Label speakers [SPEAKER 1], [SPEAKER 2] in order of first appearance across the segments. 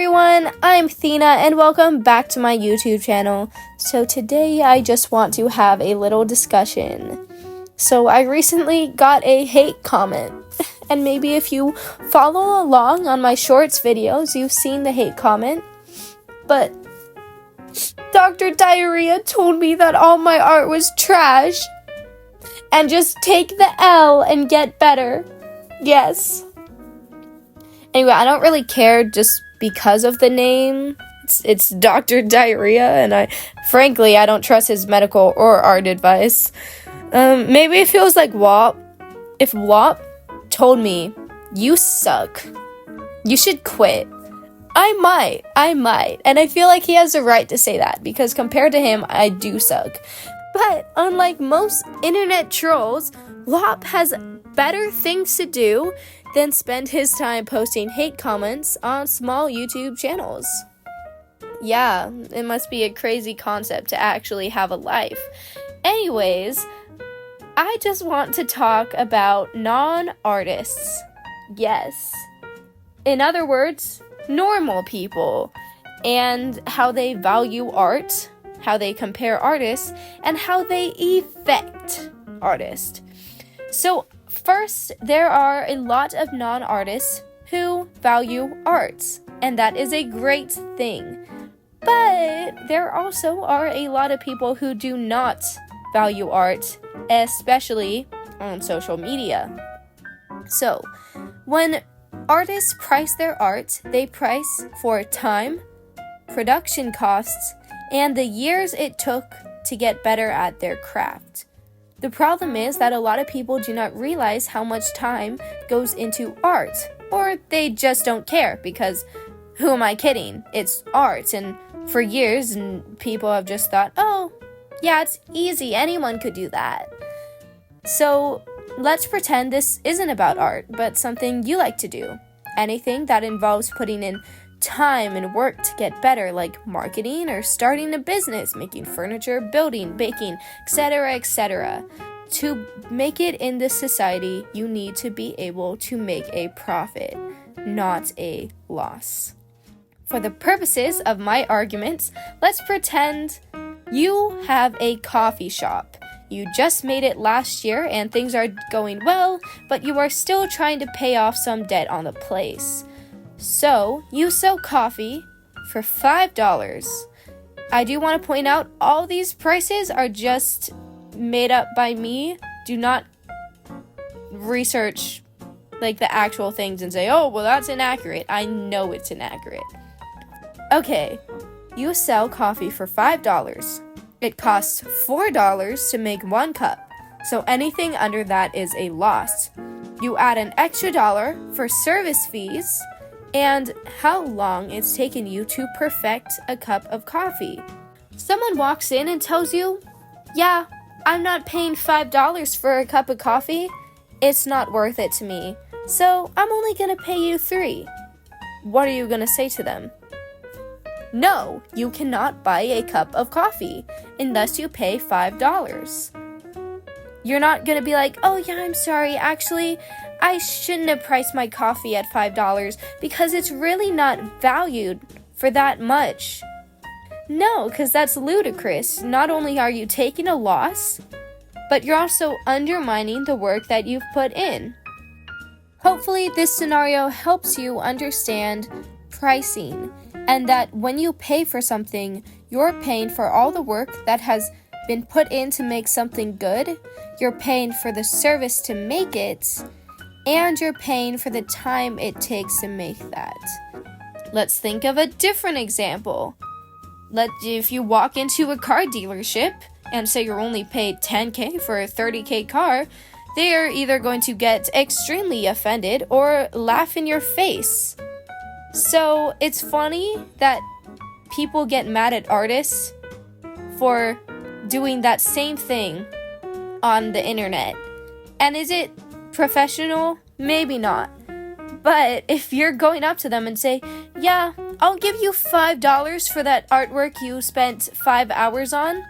[SPEAKER 1] everyone, I'm Thina and welcome back to my YouTube channel. So today I just want to have a little discussion. So I recently got a hate comment, and maybe if you follow along on my shorts videos, you've seen the hate comment. But Dr. Diarrhea told me that all my art was trash and just take the L and get better. Yes. Anyway, I don't really care just because of the name. It's Dr. Diarrhea, and I don't trust his medical or art advice. Maybe it feels like WAP. If WAP told me, you suck, you should quit, I might. And I feel like he has the right to say that, because compared to him, I do suck. But unlike most internet trolls, WAP has better things to do than spend his time posting hate comments on small YouTube channels. Yeah, it must be a crazy concept to actually have a life. Anyways, I just want to talk about non-artists. Yes. In other words, normal people, and how they value art, how they compare artists, and how they affect artists. So, first, there are a lot of non-artists who value arts, and that is a great thing. But there also are a lot of people who do not value art, especially on social media. So, when artists price their art, they price for time, production costs, and the years it took to get better at their craft. The problem is that a lot of people do not realize how much time goes into art, or they just don't care because who am I kidding? It's art, and for years people have just thought, oh, yeah, it's easy, anyone could do that. So let's pretend this isn't about art, but something you like to do. Anything that involves putting in time and work to get better, like marketing or starting a business, making furniture, building, baking, etc. To make it in this society, you need to be able to make a profit, not a loss. For the purposes of my arguments, let's pretend you have a coffee shop. You just made it last year and things are going well, but you are still trying to pay off some debt on the place. So, you sell coffee for $5. I do want to point out, all these prices are just made up by me. Do not research like the actual things and say, oh, well, that's inaccurate. I know it's inaccurate. Okay, you sell coffee for $5. It costs $4 to make one cup, so anything under that is a loss. You add an extra $1 for service fees, and how long it's taken you to perfect a cup of coffee. Someone walks in and tells you, yeah, I'm not paying $5 for a cup of coffee. It's not worth it to me, so I'm only gonna pay you $3. What are you gonna say to them? No, you cannot buy a cup of coffee unless you pay $5. You're not gonna be like, oh yeah, I'm sorry, actually, I shouldn't have priced my coffee at $5 because it's really not valued for that much. No, because that's ludicrous. Not only are you taking a loss, but you're also undermining the work that you've put in. Hopefully, this scenario helps you understand pricing, and that when you pay for something, you're paying for all the work that has been put in to make something good, you're paying for the service to make it, and you're paying for the time it takes to make that. Let's think of a different example. If you walk into a car dealership and say you're only paid $10,000 for a $30,000 car, they are either going to get extremely offended or laugh in your face. So it's funny that people get mad at artists for doing that same thing on the internet. And is it professional? Maybe not. But if you're going up to them and say, yeah, I'll give you $5 for that artwork you spent 5 hours on,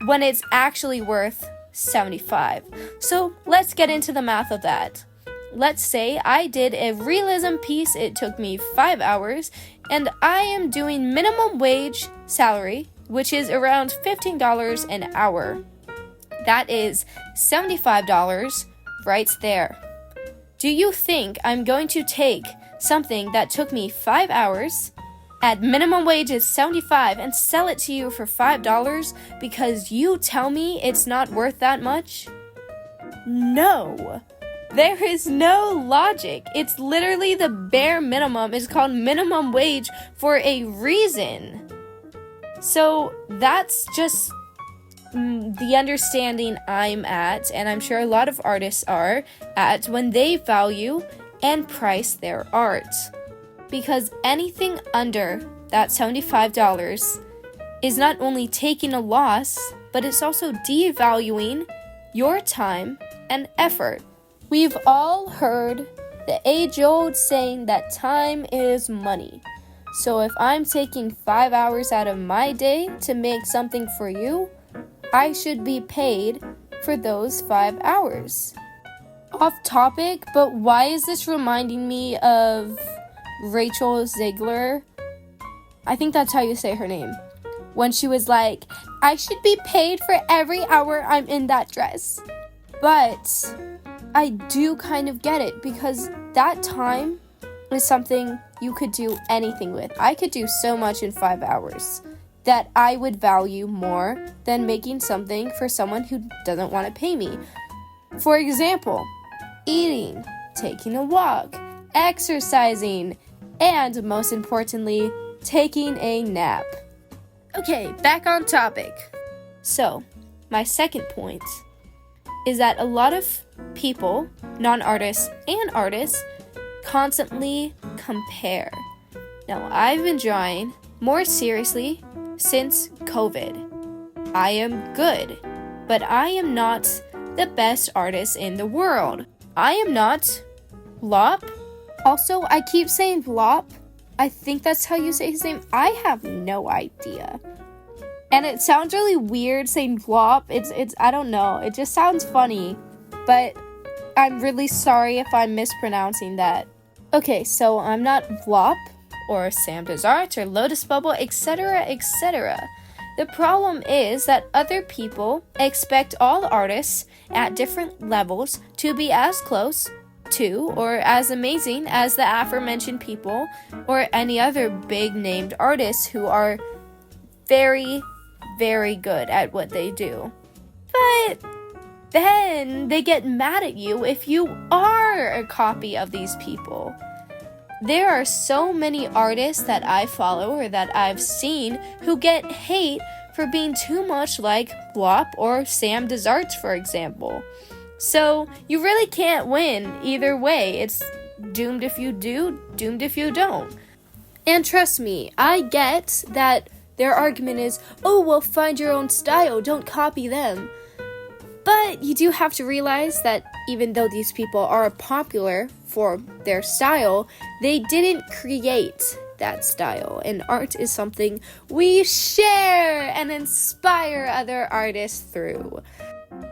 [SPEAKER 1] when it's actually worth $75. So let's get into the math of that. let's say I did a realism piece, it took me 5 hours, and I am doing minimum wage salary, which is around $15 an hour. That is $75 right there. Do you think I'm going to take something that took me 5 hours, at minimum wage is $75, and sell it to you for $5 because you tell me it's not worth that much? No. There is no logic. It's literally the bare minimum. It's called minimum wage for a reason. So that's just the understanding I'm at, and I'm sure a lot of artists are at, when they value and price their art. Because anything under that $75 is not only taking a loss, but it's also devaluing your time and effort. We've all heard the age-old saying that time is money. So if I'm taking 5 hours out of my day to make something for you, I should be paid for those 5 hours. Off topic, but why is this reminding me of Rachel Zegler? I think that's how you say her name. When she was like, I should be paid for every hour I'm in that dress. But I do kind of get it, because that time is something you could do anything with. I could do so much in 5 hours that I would value more than making something for someone who doesn't want to pay me. For example, eating, taking a walk, exercising, and most importantly, taking a nap. Okay, back on topic. So, my second point is that a lot of people, non-artists and artists, constantly compare. Now, I've been drawing more seriously since COVID. I am good, but I am not the best artist in the world. I am not Lop. Also, I keep saying Lop. I think that's how you say his name. I have no idea. And it sounds really weird saying Glop. It's I don't know. It just sounds funny. But I'm really sorry if I'm mispronouncing that. Okay, so I'm not Vlop or Sam Does Art or Lotus Bubble, etc., etc. The problem is that other people expect all artists at different levels to be as close to or as amazing as the aforementioned people or any other big named artists who are very, very good at what they do. But then they get mad at you if you are a copy of these people. There are so many artists that I follow or that I've seen who get hate for being too much like Blop or Sam Does Art, for example. So you really can't win either way. It's doomed if you do, doomed if you don't. And trust me, I get that their argument is, oh, well, find your own style, don't copy them. But you do have to realize that even though these people are popular for their style, they didn't create that style. And art is something we share and inspire other artists through.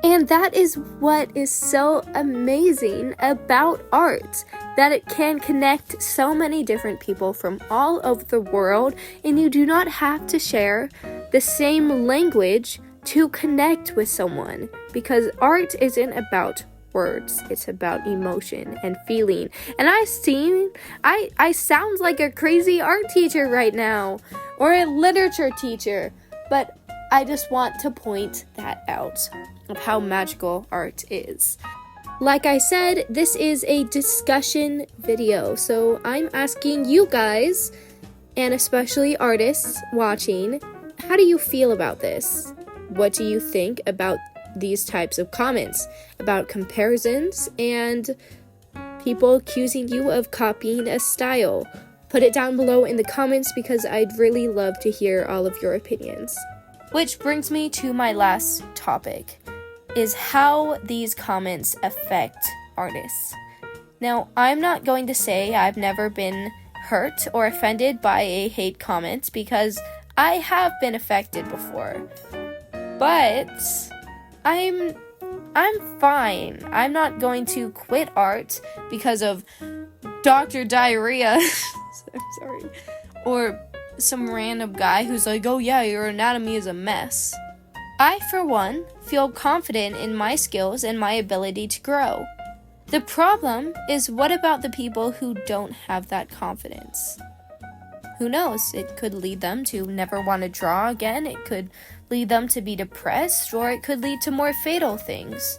[SPEAKER 1] And that is what is so amazing about art, that it can connect so many different people from all over the world, and you do not have to share the same language to connect with someone, because art isn't about words, it's about emotion and feeling. And I sound like a crazy art teacher right now, or a literature teacher, but I just want to point that out of how magical art is. Like I said, this is a discussion video, so I'm asking you guys, and especially artists watching, how do you feel about this? What do you think about these types of comments, about comparisons and people accusing you of copying a style? Put it down below in the comments because I'd really love to hear all of your opinions. Which brings me to my last topic, is how these comments affect artists. Now, I'm not going to say I've never been hurt or offended by a hate comment, because I have been affected before. But I'm I'm fine. I'm not going to quit art because of Dr. Diarrhea. I'm sorry. Or some random guy who's like, oh yeah, your anatomy is a mess. I, for one, feel confident in my skills and my ability to grow. The problem is, what about the people who don't have that confidence? Who knows? It could lead them to never want to draw again. It could lead them to be depressed, or it could lead to more fatal things.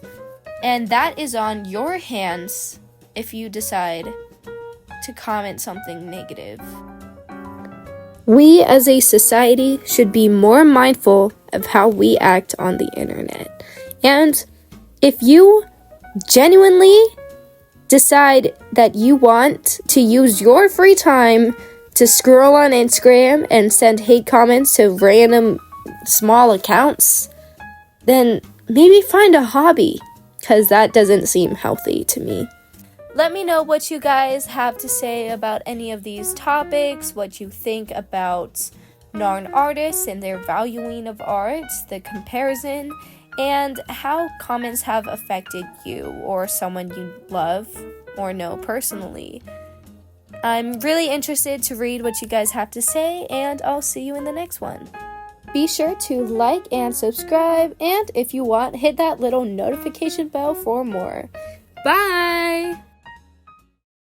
[SPEAKER 1] And that is on your hands if you decide to comment something negative. We as a society should be more mindful of how we act on the internet. And if you genuinely decide that you want to use your free time to scroll on Instagram and send hate comments to random small accounts, then maybe find a hobby, because that doesn't seem healthy to me. Let me know what you guys have to say about any of these topics, what you think about non-artists and their valuing of art, the comparison, and how comments have affected you or someone you love or know personally. I'm really interested to read what you guys have to say, and I'll see you in the next one. Be sure to like and subscribe, and if you want, hit that little notification bell for more. Bye!